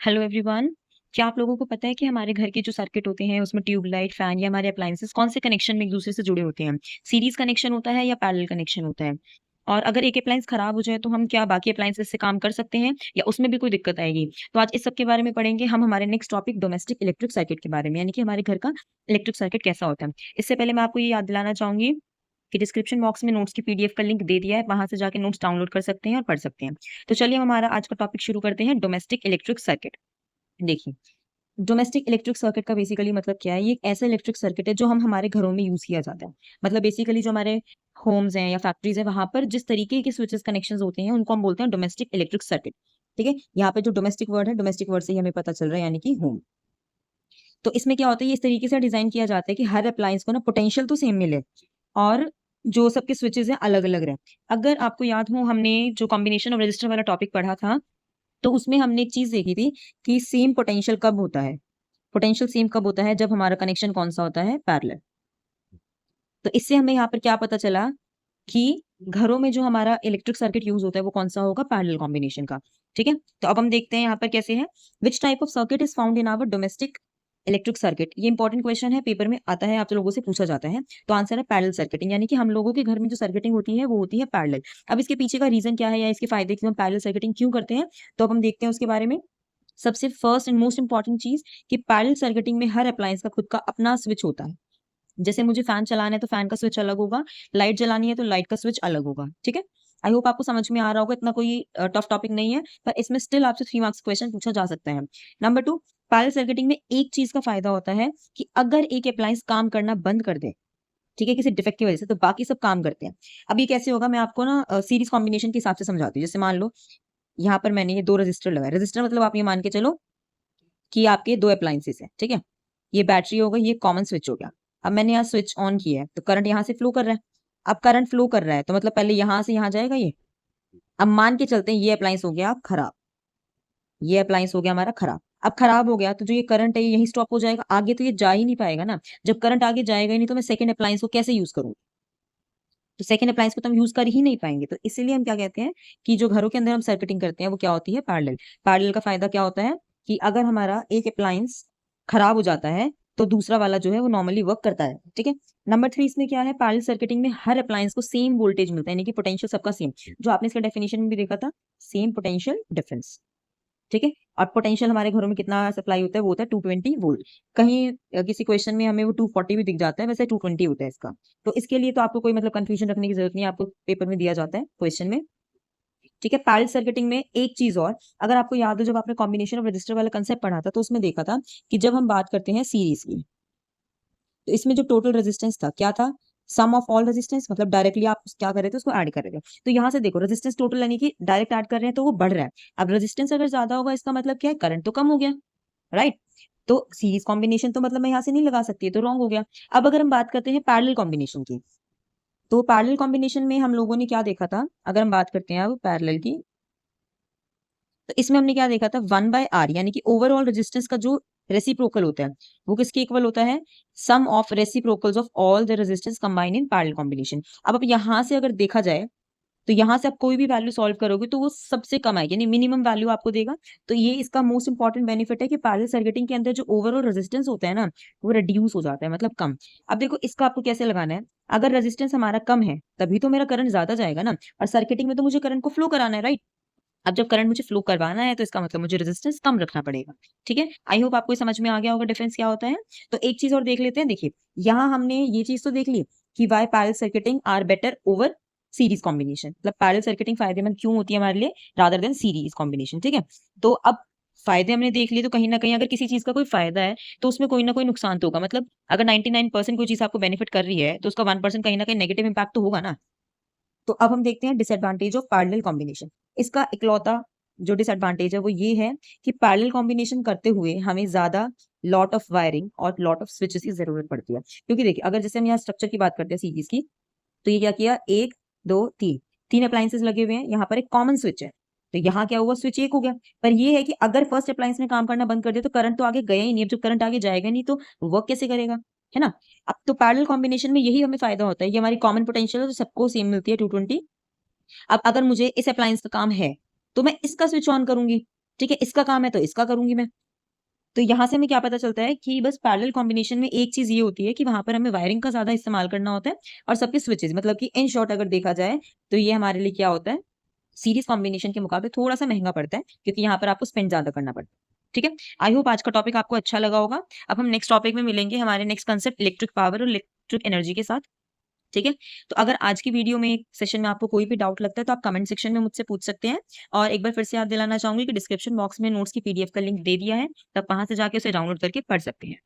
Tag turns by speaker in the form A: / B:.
A: Hello everyone. क्या आप लोगों को पता है कि हमारे घर के जो सर्किट होते हैं उसमें ट्यूबलाइट, फैन या हमारे अप्लायंसेस कौन से कनेक्शन में एक दूसरे से जुड़े होते हैं? सीरीज कनेक्शन होता है या पैरेलल कनेक्शन होता है? और अगर एक अप्लायंस खराब हो जाए तो हम क्या बाकी अप्लायंसेस से काम कर सकते हैं या उसमें भी कोई दिक्कत आएगी? तो आज इस सब के बारे में पढ़ेंगे हम हमारे next topic domestic electric circuit के बारे में, यानी कि हमारे घर का इलेक्ट्रिक सर्किट कैसा होता है। इससे पहले मैं आपको ये याद दिलाना चाहूंगी कि डिस्क्रिप्शन बॉक्स में नोट्स की पीडीएफ का लिंक दे दिया है, वहां से जाके नोट्स डाउनलोड कर सकते हैं और पढ़ सकते हैं। तो चलिए हम हमारा आज का टॉपिक शुरू करते हैं, डोमेस्टिक इलेक्ट्रिक सर्किट। देखिए, डोमेस्टिक इलेक्ट्रिक सर्किट का बेसिकली मतलब क्या है? ये एक ऐसा इलेक्ट्रिक सर्किट है जो हम हमारे घरों में यूज किया जाता है। मतलब बेसिकली जो हमारे होम्स हैं या फैक्ट्रीज हैं वहां पर जिस तरीके के स्विचेस कनेक्शंस होते हैं उनको हम बोलते हैं डोमेस्टिक इलेक्ट्रिक सर्किट। ठीक है, यहाँ पे जो डोमेस्टिक वर्ड है, डोमेस्टिक वर्ड से ही हमें पता चल रहा है, यानी कि होम। तो इसमें क्या होता है, ये इस तरीके से डिजाइन किया जाता है कि हर अप्लायंस को ना पोटेंशियल तो सेम मिले और जो सबके स्विचेस हैं अलग अलग रहे। अगर आपको याद हो, हमने जो कॉम्बिनेशन ऑफ रजिस्टर वाला टॉपिक पढ़ा था तो उसमें हमने एक चीज देखी थी कि सेम पोटेंशियल कब होता है। पोटेंशियल सेम कब होता है? जब हमारा कनेक्शन कौन सा होता है? पैरेलल। तो इससे हमें यहाँ पर क्या पता चला कि घरों में जो हमारा इलेक्ट्रिक सर्किट यूज होता है वो कौन सा होगा? पैरेलल कॉम्बिनेशन का। ठीक है, तो अब हम देखते हैं यहाँ पर कैसे है। Which type of circuit is found in our domestic electric circuit? ये इंपॉर्टेंट क्वेश्चन है, पेपर में आता है, आप लोगों से पूछा जाता है। तो आंसर है पैरेलल सर्किटिंग, यानी कि हम लोगों के घर में जो सर्किटिंग होती है वो होती है पैरेलल। अब इसके पीछे का रीजन क्या है या इसके फायदे क्यों, हम पैरेलल सर्किटिंग क्यों करते हैं, तो अब हम देखते हैं उसके बारे में। सबसे फर्स्ट एंड मोस्ट इंपॉर्टेंट चीज कि पैरेलल सर्किटिंग में हर अप्लायंस का खुद का अपना स्विच होता है। जैसे मुझे फैन चलाना है तो फैन का स्विच अलग होगा, लाइट जलानी है तो लाइट का स्विच अलग होगा। ठीक है, आई होप आपको समझ में आ रहा होगा, इतना कोई टफ टॉपिक नहीं है, पर इसमें स्टिल आपसे 3 मार्क्स क्वेश्चन पूछा जा सकता है। नंबर 2, पैरेलल सर्किटिंग में एक चीज का फायदा होता है कि अगर एक अप्लायंस काम करना बंद कर दे, ठीक है, किसी डिफेक्ट की वजह से, तो बाकी सब काम करते हैं। अब ये कैसे होगा, मैं आपको ना सीरीज कॉम्बिनेशन के हिसाब से समझाती हूँ। जैसे मान लो यहाँ पर मैंने ये 2 रजिस्टर लगाए। रजिस्टर मतलब आप ये मान के चलो कि आपके 2 अप्लायंसेस हैं। ठीक है, ये बैटरी हो गई, ये कॉमन स्विच हो गया। अब मैंने यहाँ स्विच ऑन किया है तो करंट यहाँ से फ्लो कर रहा है। अब करंट फ्लो कर रहा है तो मतलब पहले यहाँ से यहाँ जाएगा ये। अब मान के चलते हैं ये अप्लायंस हो गया खराब, ये अप्लायंस हो गया हमारा खराब। अब खराब हो गया तो जो ये करंट है ये यहीं स्टॉप हो जाएगा, आगे तो ये जा ही नहीं पाएगा ना। जब करंट आगे जाएगा ही नहीं तो मैं सेकंड अप्लायंस को कैसे यूज करूँ? तो सेकंड अप्लायंस को तो हम यूज कर ही नहीं पाएंगे। तो इसीलिए हम क्या कहते हैं कि जो घरों के अंदर हम सर्किटिंग करते हैं वो क्या होती है? पैरेलल। पैरेलल का फायदा क्या होता है कि अगर हमारा एक अप्लायंस खराब हो जाता है तो दूसरा वाला जो है वो नॉर्मली वर्क करता है। ठीक है, नंबर 3 इसमें क्या है, पैरेलल सर्किटिंग में हर अप्लायंस को सेम वोल्टेज मिलता है, यानी कि पोटेंशियल सबका सेम। जो आपने इसका डेफिनेशन में भी देखा था, सेम पोटेंशियल डिफरेंस। ठीक है, और पोटेंशियल हमारे घरों में कितना सप्लाई होता है? वो होता है 220 वोल्ट। कहीं किसी क्वेश्चन में हमें वो 240 भी दिख जाता है, वैसे 220 होता है इसका। तो इसके लिए तो आपको कोई मतलब कंफ्यूजन रखने की जरूरत नहीं है, आपको पेपर में दिया जाता है क्वेश्चन में। ठीक है, पैरेलल सर्किटिंग में एक चीज और, अगर आपको याद हो जब आपने कॉम्बिनेशन ऑफ रजिस्टर वाला कंसेप्ट पढ़ा था तो उसमें देखा था कि जब हम बात करते हैं सीरीज की, तो इसमें जो टोटल रेजिस्टेंस था क्या था? सम ऑफ ऑल रेजिस्टेंस, मतलब डायरेक्टली आप क्या कर रहे थे, उसको ऐड कर रहे थे। तो यहाँ से देखो रेजिस्टेंस टोटल यानी कि डायरेक्ट ऐड कर रहे हैं तो वो बढ़ रहा है। अब रेजिस्टेंस अगर ज्यादा होगा इसका मतलब क्या है? करंट तो कम हो गया, राइट। तो सीरीज कॉम्बिनेशन तो मतलब मैं यहाँ से नहीं लगा सकती, तो रॉन्ग हो गया। अब अगर हम बात करते हैं पैरेलल कॉम्बिनेशन की, तो पैरेलल कॉम्बिनेशन में हम लोगों ने क्या देखा था? अगर हम बात करते हैं अब पैरेलल की, तो इसमें हमने क्या देखा था? 1/R, यानी कि ओवरऑल रेजिस्टेंस का जो रेसिप्रोकल होता है वो किसके इक्वल होता है? Sum of reciprocals of all the resistance combine in parallel combination. अब यहाँ से अगर देखा जाए तो यहाँ से आप कोई भी वैल्यू सॉल्व करोगे तो वो सबसे कम आएगी, यानी मिनिमम वैल्यू आपको देगा। तो ये इसका मोस्ट इंपॉर्टेंट बेनिफिट है कि पैरेलल सर्किटिंग के अंदर जो ओवरऑल रेजिस्टेंस होता है ना वो रिड्यूस हो जाता है, मतलब कम। अब देखो इसका आपको कैसे लगाना है, अगर रेजिस्टेंस हमारा कम है तभी तो मेरा करंट ज्यादा जाएगा ना, और सर्किटिंग में तो मुझे करंट को फ्लो कराना है, राइट। अब जब करंट मुझे फ्लो करवाना है तो इसका मतलब मुझे रेजिस्टेंस कम रखना पड़ेगा। ठीक है, आई होप आपको समझ में आ गया होगा डिफरेंस क्या होता है। तो एक चीज और देख लेते हैं। देखिए, यहाँ हमने ये चीज तो देख ली कि why parallel circuiting are better over series combination, मतलब पैरेलल सर्किटिंग फायदेमंद क्यों होती है हमारे लिए रादर देन सीरीज कॉम्बिनेशन। ठीक है, तो अब फायदे हमने देख लिए, तो कहीं ना कहीं अगर किसी चीज का कोई फायदा है तो उसमें कोई ना कोई नुकसान तो होगा। मतलब अगर 99% कोई चीज आपको बेनिफिट कर रही है तो उसका 1% कहीं ना कहीं नेगेटिव इंपैक्ट तो होगा ना। तो अब हम देखते हैं डिसएडवांटेज ऑफ पैरेलल कॉम्बिनेशन। इसका इकलौता जो डिसएडवांटेज है वो ये है कि पैरेलल कॉम्बिनेशन करते हुए हमें ज्यादा लॉट ऑफ वायरिंग और लॉट ऑफ स्विचेस की जरूरत पड़ती है। क्योंकि देखिए, अगर जैसे हम यहाँ स्ट्रक्चर की बात करते हैं सीरीज की, तो ये क्या किया, 1 2 3, 3 अप्लायंसेस लगे हुए हैं, यहाँ पर एक कॉमन स्विच है, तो यहाँ क्या हुआ, स्विच 1 हो गया। पर ये है कि अगर फर्स्ट अप्लायंस ने काम करना बंद कर दिया तो करंट तो आगे गया ही नहीं। अब जब करंट आगे जाएगा नहीं तो वर्क कैसे करेगा, है ना। अब तो पैरेलल कॉम्बिनेशन में यही हमें फायदा होता है, ये हमारी कॉमन पोटेंशियल है तो सबको सेम मिलती है 220। अब अगर मुझे इस अप्लायंस का काम है तो मैं इसका स्विच ऑन करूंगी, ठीक है, इसका काम है तो इसका करूंगी मैं। तो यहाँ से हमें क्या पता चलता है कि बस पैरेलल कॉम्बिनेशन में एक चीज ये होती है कि वहां पर हमें वायरिंग का ज्यादा इस्तेमाल करना होता है, और सबके स्विचेस, मतलब कि इन शॉर्ट अगर देखा जाए तो ये हमारे लिए क्या होता है, सीरीज कॉम्बिनेशन के मुकाबले थोड़ा सा महंगा पड़ता है, क्योंकि यहाँ पर आपको स्पेंड ज्यादा करना पड़ता है। ठीक है, आई होप आज का टॉपिक आपको अच्छा लगा होगा। अब हम नेक्स्ट टॉपिक में मिलेंगे, हमारे नेक्स्ट कंसेप्ट इलेक्ट्रिक पावर और इलेक्ट्रिक एनर्जी के साथ। ठीक है, तो अगर आज की वीडियो में सेशन में आपको कोई भी डाउट लगता है तो आप कमेंट सेक्शन में मुझसे पूछ सकते हैं। और एक बार फिर से याद दिलाना चाहूंगी कि डिस्क्रिप्शन बॉक्स में नोट्स की पीडीएफ का लिंक दे दिया है, तब वहां से जाके उसे डाउनलोड करके पढ़ सकते हैं।